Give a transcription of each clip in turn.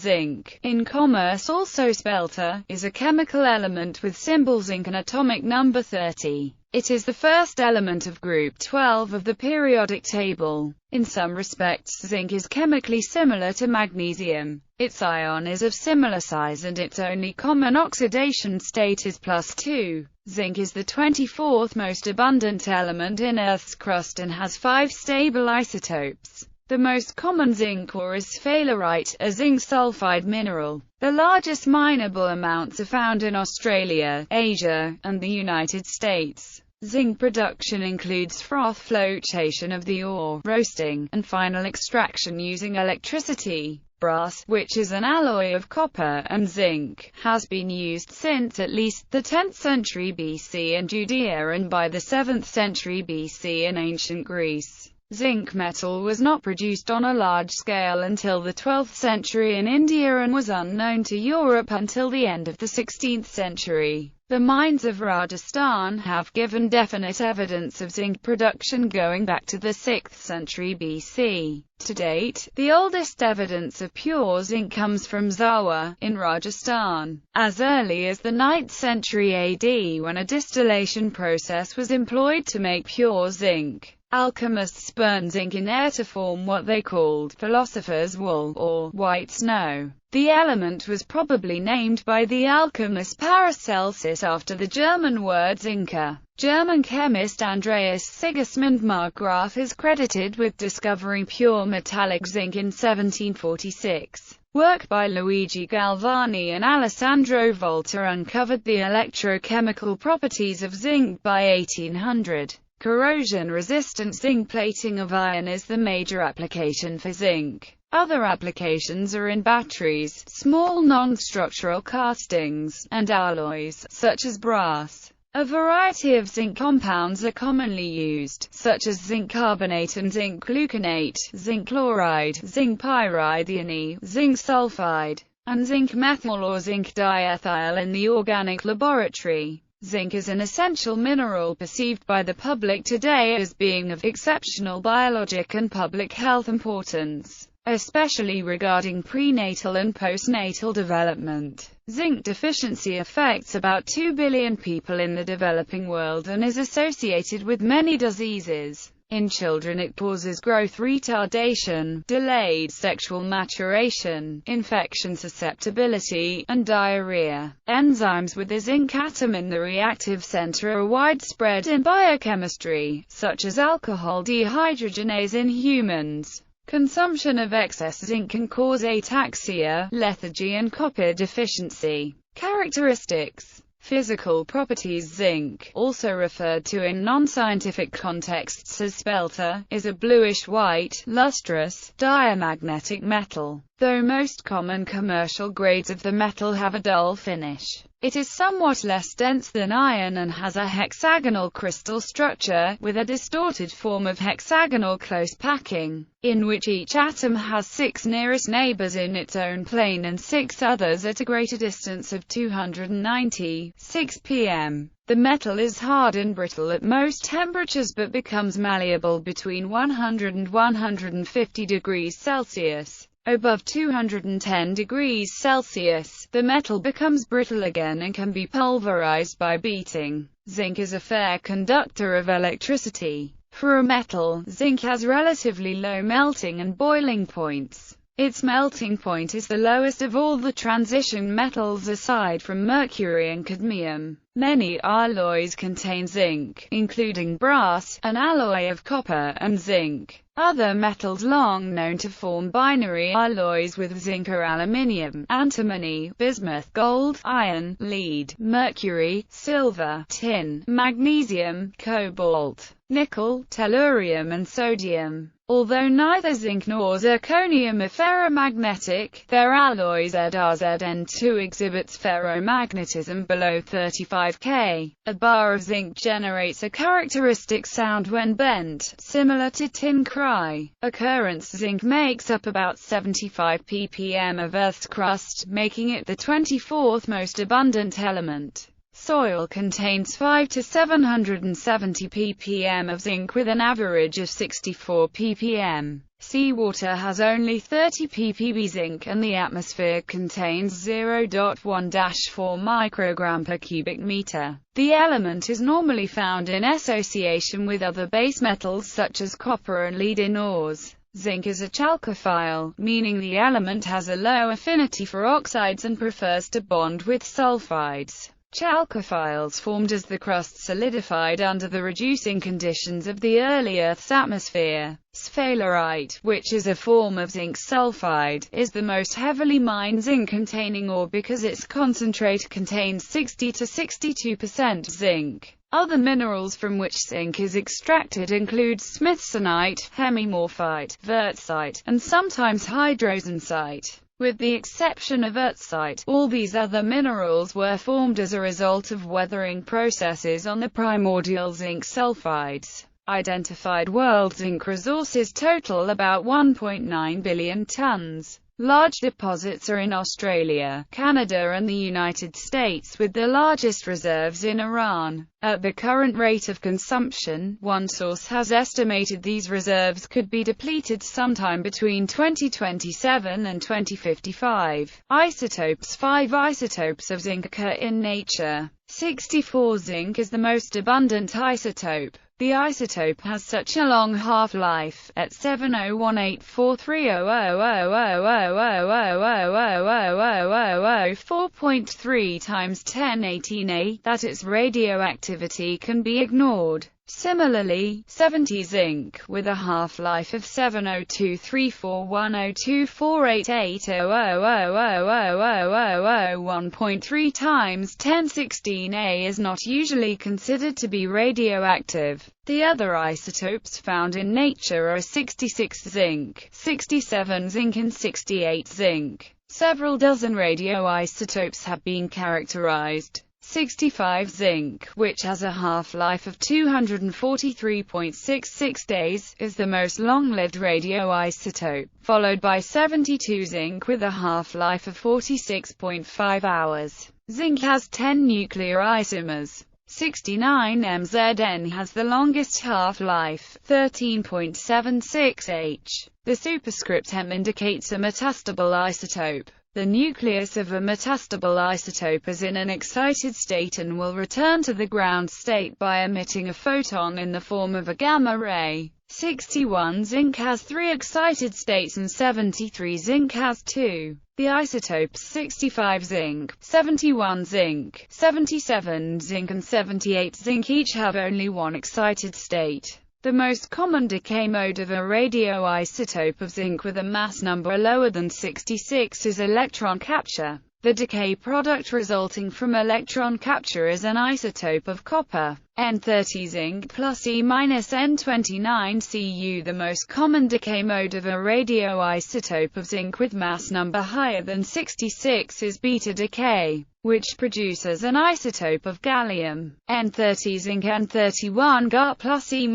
zinc, in commerce also spelter, is a chemical element with symbol zinc and atomic number 30. It is the first element of group 12 of the periodic table. In some respects, zinc is chemically similar to magnesium. Its ion is of similar size and its only common oxidation state is +2. Zinc is the 24th most abundant element in Earth's crust and has 5 stable isotopes. The most common zinc ore is sphalerite, a zinc sulfide mineral. The largest mineable amounts are found in Australia, Asia, and the United States. Zinc production includes froth flotation of the ore, roasting, and final extraction using electricity. Brass, which is an alloy of copper and zinc, has been used since at least the 10th century BC in Judea and by the 7th century BC in ancient Greece. Zinc metal was not produced on a large scale until the 12th century in India and was unknown to Europe until the end of the 16th century. The mines of Rajasthan have given definite evidence of zinc production going back to the 6th century BC. To date, the oldest evidence of pure zinc comes from Zawa, in Rajasthan, as early as the 9th century AD when a distillation process was employed to make pure zinc. Alchemists burned zinc in air to form what they called philosopher's wool, or white snow. The element was probably named by the alchemist Paracelsus after the German word zinca. German chemist Andreas Sigismund Markgraf is credited with discovering pure metallic zinc in 1746. Work by Luigi Galvani and Alessandro Volta uncovered the electrochemical properties of zinc by 1800. Corrosion-resistant zinc plating of iron is the major application for zinc. Other applications are in batteries, small non-structural castings, and alloys, such as brass. A variety of zinc compounds are commonly used, such as zinc carbonate and zinc gluconate, zinc chloride, zinc pyridine, zinc sulfide, and zinc methyl or zinc diethyl in the organic laboratory. Zinc is an essential mineral perceived by the public today as being of exceptional biologic and public health importance, especially regarding prenatal and postnatal development. Zinc deficiency affects about 2 billion people in the developing world and is associated with many diseases. In children it causes growth retardation, delayed sexual maturation, infection susceptibility, and diarrhea. Enzymes with a zinc atom in the reactive center are widespread in biochemistry, such as alcohol dehydrogenase in humans. Consumption of excess zinc can cause ataxia, lethargy and copper deficiency. Characteristics. Physical properties. Zinc, also referred to in non-scientific contexts as spelter, is a bluish-white, lustrous, diamagnetic metal. Though most common commercial grades of the metal have a dull finish, it is somewhat less dense than iron and has a hexagonal crystal structure, with a distorted form of hexagonal close packing, in which each atom has 6 nearest neighbors in its own plane and 6 others at a greater distance of 296 pm. The metal is hard and brittle at most temperatures but becomes malleable between 100 and 150 degrees Celsius. Above 210 degrees Celsius, the metal becomes brittle again and can be pulverized by beating. Zinc is a fair conductor of electricity. For a metal, zinc has relatively low melting and boiling points. Its melting point is the lowest of all the transition metals aside from mercury and cadmium. Many alloys contain zinc, including brass, an alloy of copper, and zinc. Other metals long known to form binary alloys with zinc are aluminium, antimony, bismuth, gold, iron, lead, mercury, silver, tin, magnesium, cobalt, nickel, tellurium and sodium. Although neither zinc nor zirconium are ferromagnetic, their alloy ZrZn2 exhibits ferromagnetism below 35 K. A bar of zinc generates a characteristic sound when bent, similar to tin cry. Occurrence. Zinc makes up about 75 ppm of Earth's crust, making it the 24th most abundant element. Soil contains 5 to 770 ppm of zinc with an average of 64 ppm. Seawater has only 30 ppb zinc and the atmosphere contains 0.1-4 microgram per cubic meter. The element is normally found in association with other base metals such as copper and lead in ores. Zinc is a chalcophile, meaning the element has a low affinity for oxides and prefers to bond with sulfides. Chalcophiles formed as the crust solidified under the reducing conditions of the early Earth's atmosphere. Sphalerite, which is a form of zinc sulfide, is the most heavily mined zinc-containing ore because its concentrate contains 60 to 62% zinc. Other minerals from which zinc is extracted include smithsonite, hemimorphite, wurtzite, and sometimes hydrozincite. With the exception of wurtzite, all these other minerals were formed as a result of weathering processes on the primordial zinc sulfides. Identified world zinc resources total about 1.9 billion tons. Large deposits are in Australia, Canada and the United States, with the largest reserves in Iran. At the current rate of consumption, one source has estimated these reserves could be depleted sometime between 2027 and 2055. Isotopes: 5 isotopes of zinc occur in nature. 64 zinc is the most abundant isotope. The isotope has such a long half-life, at 701843000000000000000000000000000000000000000000000000000000000000000000000000000000000000000000000000000000000 times 1018A, that its radioactivity can be ignored. Similarly, 70 zinc, with a half-life of 70234102488000000000000000000000000000000000000000000000000000000000000000000000000000000000000000000000000000000000000000000000000000000000000000000000000000000000000000000000000000000000000000000000000000000000000000000000000000000000000 The other isotopes found in nature are 66 zinc, 67 zinc and 68 zinc. Several dozen radioisotopes have been characterized. 65 zinc, which has a half-life of 243.66 days, is the most long-lived radioisotope, followed by 72 zinc with a half-life of 46.5 hours. Zinc has 10 nuclear isomers. 69 MZN has the longest half-life, 13.76 H. The superscript M indicates a metastable isotope. The nucleus of a metastable isotope is in an excited state and will return to the ground state by emitting a photon in the form of a gamma ray. 61 zinc has 3 excited states and 73 zinc has 2. The isotopes 65 zinc, 71 zinc, 77 zinc and 78 zinc each have only one excited state. The most common decay mode of a radioisotope of zinc with a mass number lower than 66 is electron capture. The decay product resulting from electron capture is an isotope of copper, N30 zinc plus E-N29 Cu. The most common decay mode of a radioisotope of zinc with mass number higher than 66 is beta decay, which produces an isotope of gallium, N30 zinc N31 Ga plus E-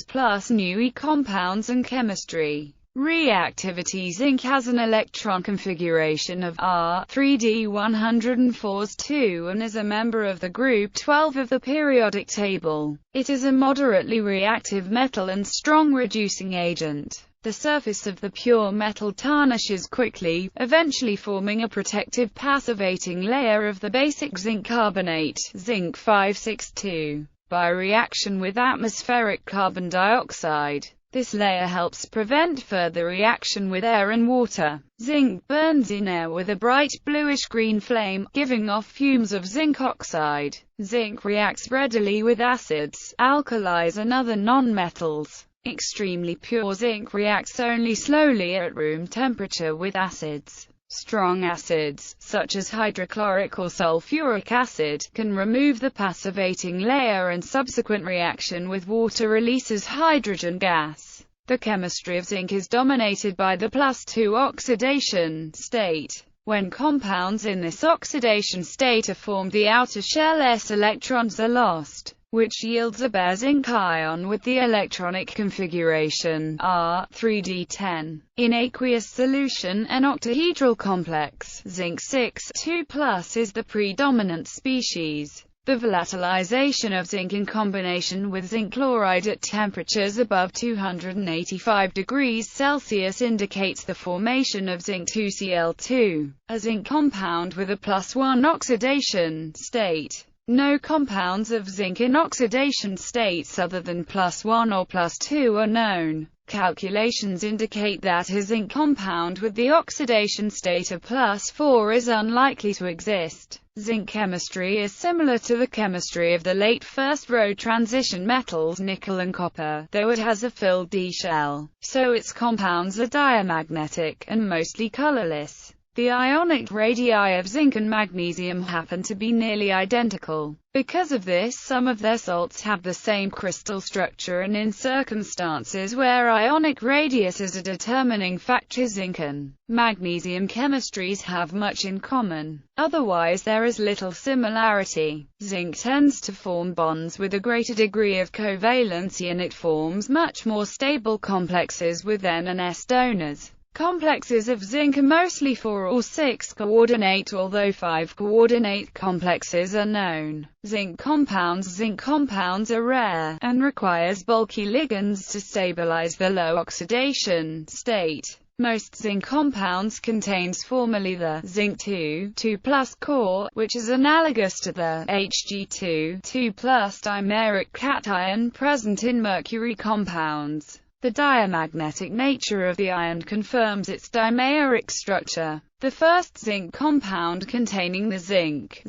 plus new E compounds and chemistry. Reactivity: zinc has an electron configuration of R3d104s2 and is a member of the group 12 of the periodic table. It is a moderately reactive metal and strong reducing agent. The surface of the pure metal tarnishes quickly, eventually forming a protective passivating layer of the basic zinc carbonate, zinc 562, by reaction with atmospheric carbon dioxide. This layer helps prevent further reaction with air and water. Zinc burns in air with a bright bluish-green flame, giving off fumes of zinc oxide. Zinc reacts readily with acids, alkalis and other nonmetals. Extremely pure zinc reacts only slowly at room temperature with acids. Strong acids, such as hydrochloric or sulfuric acid, can remove the passivating layer and subsequent reaction with water releases hydrogen gas. The chemistry of zinc is dominated by the +2 oxidation state. When compounds in this oxidation state are formed, the outer shell s electrons are lost, which yields a bare zinc ion with the electronic configuration R3d10. In aqueous solution, an octahedral complex, zinc 6 2+ is the predominant species. The volatilization of zinc in combination with zinc chloride at temperatures above 285 degrees Celsius indicates the formation of zinc 2Cl2, a zinc compound with a +1 oxidation state. No compounds of zinc in oxidation states other than +1 or +2 are known. Calculations indicate that a zinc compound with the oxidation state of +4 is unlikely to exist. Zinc chemistry is similar to the chemistry of the late first-row transition metals nickel and copper, though it has a filled D shell, so its compounds are diamagnetic, and mostly colorless. The ionic radii of zinc and magnesium happen to be nearly identical. Because of this, some of their salts have the same crystal structure, and in circumstances where ionic radius is a determining factor, zinc and magnesium chemistries have much in common. Otherwise there is little similarity. Zinc tends to form bonds with a greater degree of covalency, and it forms much more stable complexes with N and S donors. Complexes of zinc are mostly 4 or 6 coordinate, although 5 coordinate complexes are known. Zinc compounds are rare, and requires bulky ligands to stabilize the low oxidation state. Most zinc compounds contains formally the zinc 2+ core, which is analogous to the Hg2 dimeric cation present in mercury compounds. The diamagnetic nature of the ion confirms its dimeric structure. The first zinc compound containing the zinc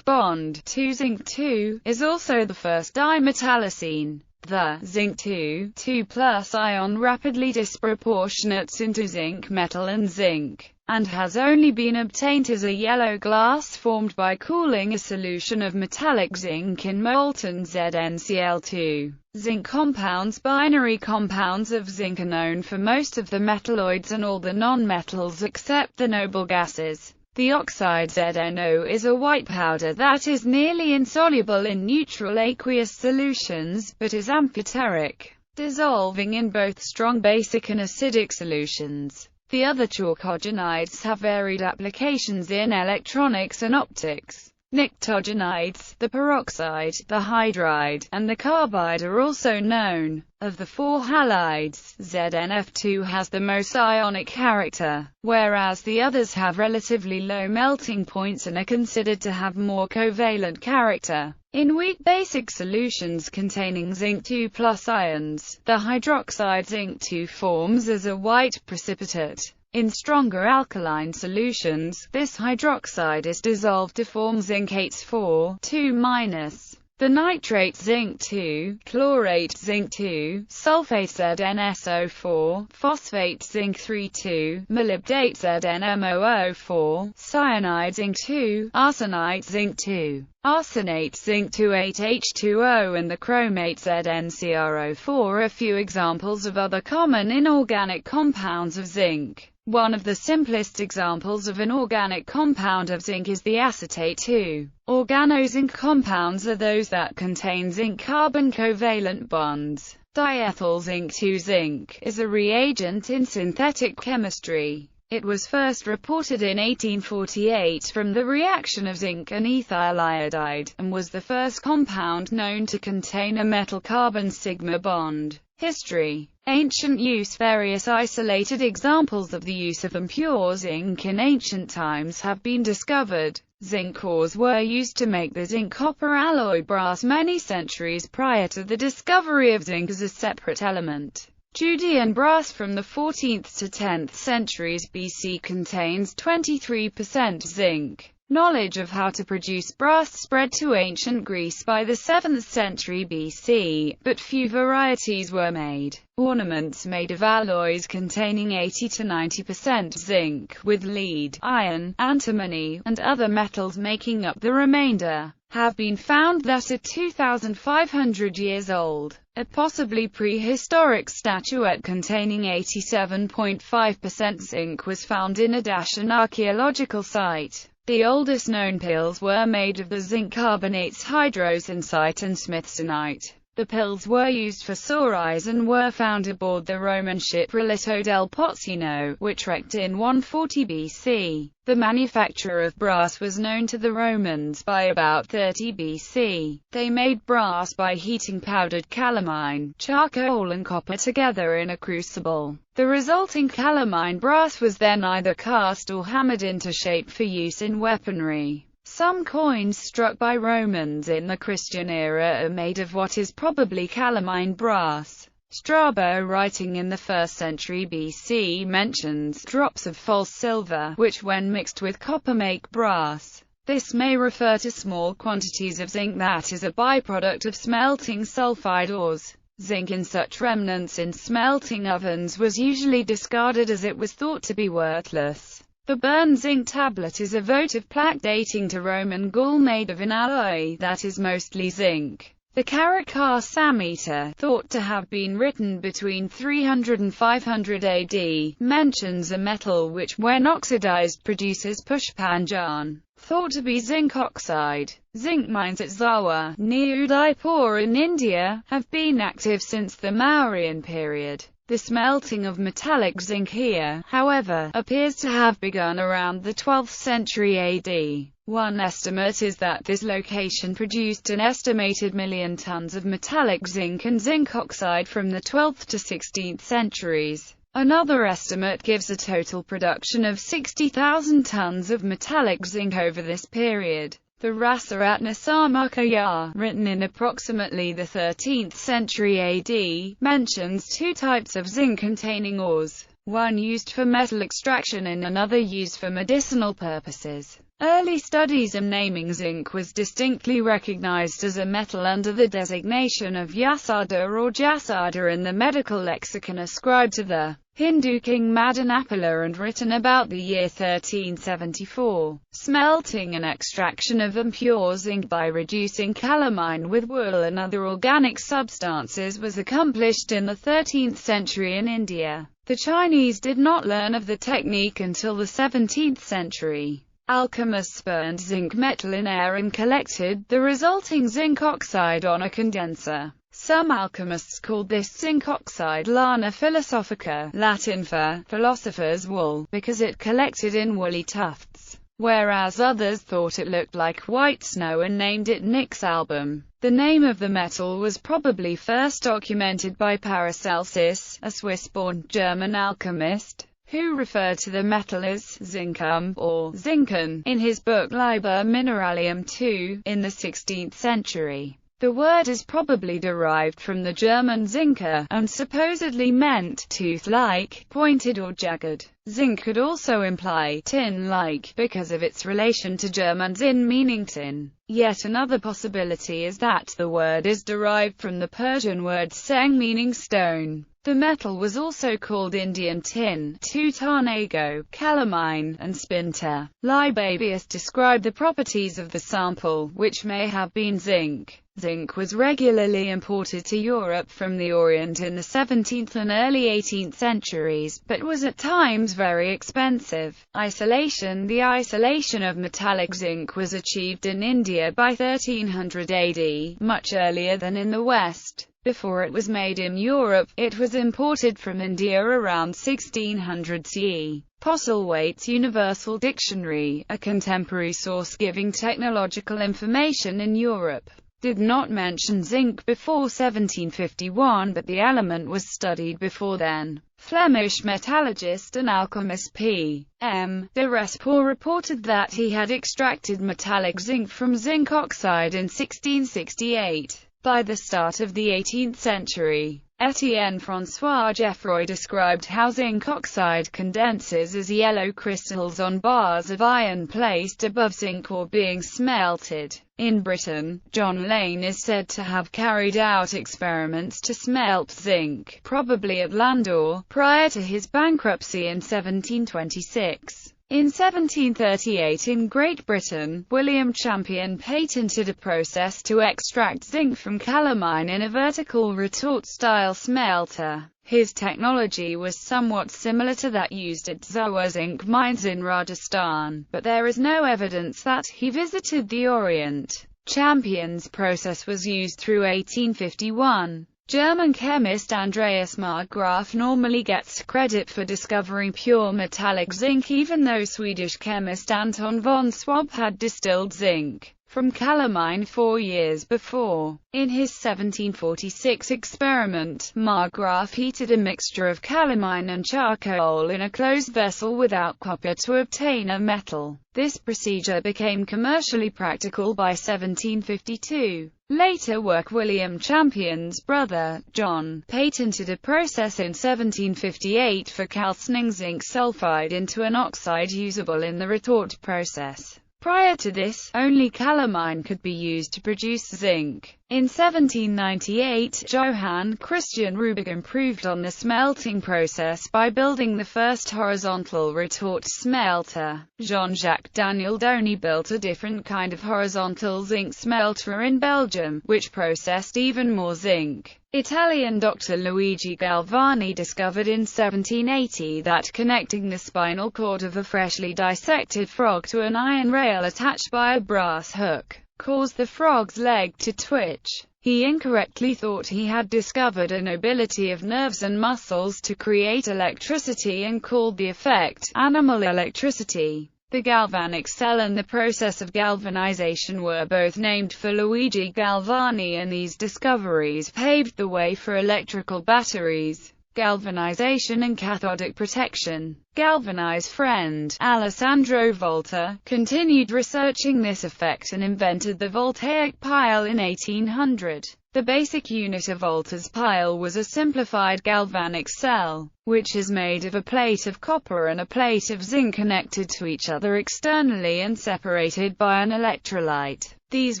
bond 2 zinc 2 is also the first dimetallocene. The zinc 2+ ion rapidly disproportionates into zinc metal and zinc, and has only been obtained as a yellow glass formed by cooling a solution of metallic zinc in molten ZnCl2. Zinc compounds, binary compounds of zinc, are known for most of the metalloids and all the non-metals except the noble gases. The oxide ZnO is a white powder that is nearly insoluble in neutral aqueous solutions, but is amphoteric, dissolving in both strong basic and acidic solutions. The other chalcogenides have varied applications in electronics and optics. Pnictogenides, the peroxide, the hydride, and the carbide are also known. Of the 4 halides, ZnF2 has the most ionic character, whereas the others have relatively low melting points and are considered to have more covalent character. In weak basic solutions containing zinc 2+ ions, the hydroxide zinc 2 forms as a white precipitate. In stronger alkaline solutions, this hydroxide is dissolved to form zinc 8-4, 2-. The nitrate zinc 2, chlorate zinc 2, sulfate ZnSO4, phosphate zinc 3,2, molybdate ZnMOO4, cyanide zinc 2, arsenite zinc 2, arsenate zinc 2,8H2O, and the chromate ZnCrO4 are a few examples of other common inorganic compounds of zinc. One of the simplest examples of an organic compound of zinc is the acetate 2. Organozinc compounds are those that contain zinc-carbon covalent bonds. Diethyl zinc 2 zinc is a reagent in synthetic chemistry. It was first reported in 1848 from the reaction of zinc and ethyl iodide, and was the first compound known to contain a metal-carbon sigma bond. History. Ancient use. Various isolated examples of the use of impure zinc in ancient times have been discovered. Zinc ores were used to make the zinc-copper alloy brass many centuries prior to the discovery of zinc as a separate element. Judean brass from the 14th to 10th centuries BC contains 23% zinc. Knowledge of how to produce brass spread to ancient Greece by the 7th century BC, but few varieties were made. Ornaments made of alloys containing 80 to 90% zinc, with lead, iron, antimony, and other metals making up the remainder, have been found that are 2,500 years old. A possibly prehistoric statuette containing 87.5% zinc was found in a Dacian archaeological site. The oldest known pills were made of the zinc carbonates hydrozincite and smithsonite. The pills were used for sore eyes and were found aboard the Roman ship Relitto del Pozzo, which wrecked in 140 BC. The manufacture of brass was known to the Romans by about 30 BC. They made brass by heating powdered calamine, charcoal and copper together in a crucible. The resulting calamine brass was then either cast or hammered into shape for use in weaponry. Some coins struck by Romans in the Christian era are made of what is probably calamine brass. Strabo, writing in the 1st century BC, mentions drops of false silver, which when mixed with copper make brass. This may refer to small quantities of zinc that is a byproduct of smelting sulfide ores. Zinc in such remnants in smelting ovens was usually discarded as it was thought to be worthless. The burned zinc tablet is a votive plaque dating to Roman Gaul made of an alloy that is mostly zinc. The Caracar Samhita, thought to have been written between 300 and 500 AD, mentions a metal which, when oxidized, produces pushpanjan, thought to be zinc oxide. Zinc mines at Zawa, near Udaipur in India, have been active since the Mauryan period. The smelting of metallic zinc here, however, appears to have begun around the 12th century AD. One estimate is that this location produced an estimated million tons of metallic zinc and zinc oxide from the 12th to 16th centuries. Another estimate gives a total production of 60,000 tons of metallic zinc over this period. The Rasaratna Samakaya, written in approximately the 13th century AD, mentions two types of zinc-containing ores, one used for metal extraction and another used for medicinal purposes. Early studies of naming zinc was distinctly recognized as a metal under the designation of Yasada or Jasada in the medical lexicon ascribed to the Hindu king Madanapala and written about the year 1374. Smelting and extraction of impure zinc by reducing calamine with wool and other organic substances was accomplished in the 13th century in India. The Chinese did not learn of the technique until the 17th century. Alchemists burned zinc metal in air and collected the resulting zinc oxide on a condenser. Some alchemists called this zinc oxide lana philosophica, Latin for philosopher's wool, because it collected in woolly tufts, whereas others thought it looked like white snow and named it Nix album. The name of the metal was probably first documented by Paracelsus, a Swiss-born German alchemist, who referred to the metal as zincum, or zinken, in his book Liber Mineralium II, in the 16th century. The word is probably derived from the German zinker, and supposedly meant tooth-like, pointed or jagged. Zinc could also imply tin-like, because of its relation to German zin meaning tin. Yet another possibility is that the word is derived from the Persian word seng meaning stone. The metal was also called Indian tin, tutanago, calamine, and spinter. Libavius described the properties of the sample, which may have been zinc. Zinc was regularly imported to Europe from the Orient in the 17th and early 18th centuries, but was at times very expensive. The isolation of metallic zinc was achieved in India by 1300 AD, much earlier than in the West. Before it was made in Europe, it was imported from India around 1600 CE. Postlethwaite's Universal Dictionary, a contemporary source giving technological information in Europe, did not mention zinc before 1751, but the element was studied before then. Flemish metallurgist and alchemist P.M. de Resport reported that he had extracted metallic zinc from zinc oxide in 1668. By the start of the 18th century, Etienne François Geoffroy described how zinc oxide condenses as yellow crystals on bars of iron placed above zinc ore being smelted. In Britain, John Lane is said to have carried out experiments to smelt zinc, probably at Landor, prior to his bankruptcy in 1726. In 1738 in Great Britain, William Champion patented a process to extract zinc from calamine in a vertical retort-style smelter. His technology was somewhat similar to that used at Zawa zinc mines in Rajasthan, but there is no evidence that he visited the Orient. Champion's process was used through 1851. German chemist Andreas Markgraf normally gets credit for discovering pure metallic zinc, even though Swedish chemist Anton von Swab had distilled zinc from calamine 4 years before. In his 1746 experiment, Markgraf heated a mixture of calamine and charcoal in a closed vessel without copper to obtain a metal. This procedure became commercially practical by 1752. Later work William Champion's brother, John, patented a process in 1758 for calcining zinc sulfide into an oxide usable in the retort process. Prior to this, only calamine could be used to produce zinc. In 1798, Johann Christian Rubig improved on the smelting process by building the first horizontal retort smelter. Jean-Jacques Daniel Dony built a different kind of horizontal zinc smelter in Belgium, which processed even more zinc. Italian Dr. Luigi Galvani discovered in 1780 that connecting the spinal cord of a freshly dissected frog to an iron rail attached by a brass hook caused the frog's leg to twitch. He incorrectly thought he had discovered a nobility of nerves and muscles to create electricity and called the effect animal electricity. The galvanic cell and the process of galvanization were both named for Luigi Galvani, and these discoveries paved the way for electrical batteries, galvanization and cathodic protection. Galvani's friend, Alessandro Volta, continued researching this effect and invented the Voltaic Pile in 1800. The basic unit of Volta's pile was a simplified galvanic cell, which is made of a plate of copper and a plate of zinc connected to each other externally and separated by an electrolyte. These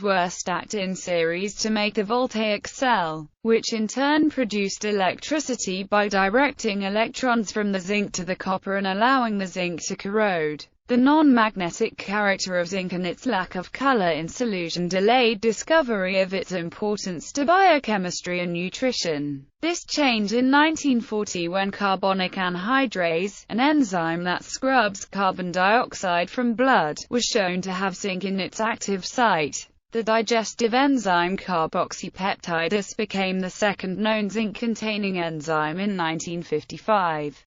were stacked in series to make the voltaic cell, which in turn produced electricity by directing electrons from the zinc to the copper and allowing the zinc to corrode. The non-magnetic character of zinc and its lack of color in solution delayed discovery of its importance to biochemistry and nutrition. This changed in 1940 when carbonic anhydrase, an enzyme that scrubs carbon dioxide from blood, was shown to have zinc in its active site. The digestive enzyme carboxypeptidase became the second known zinc-containing enzyme in 1955.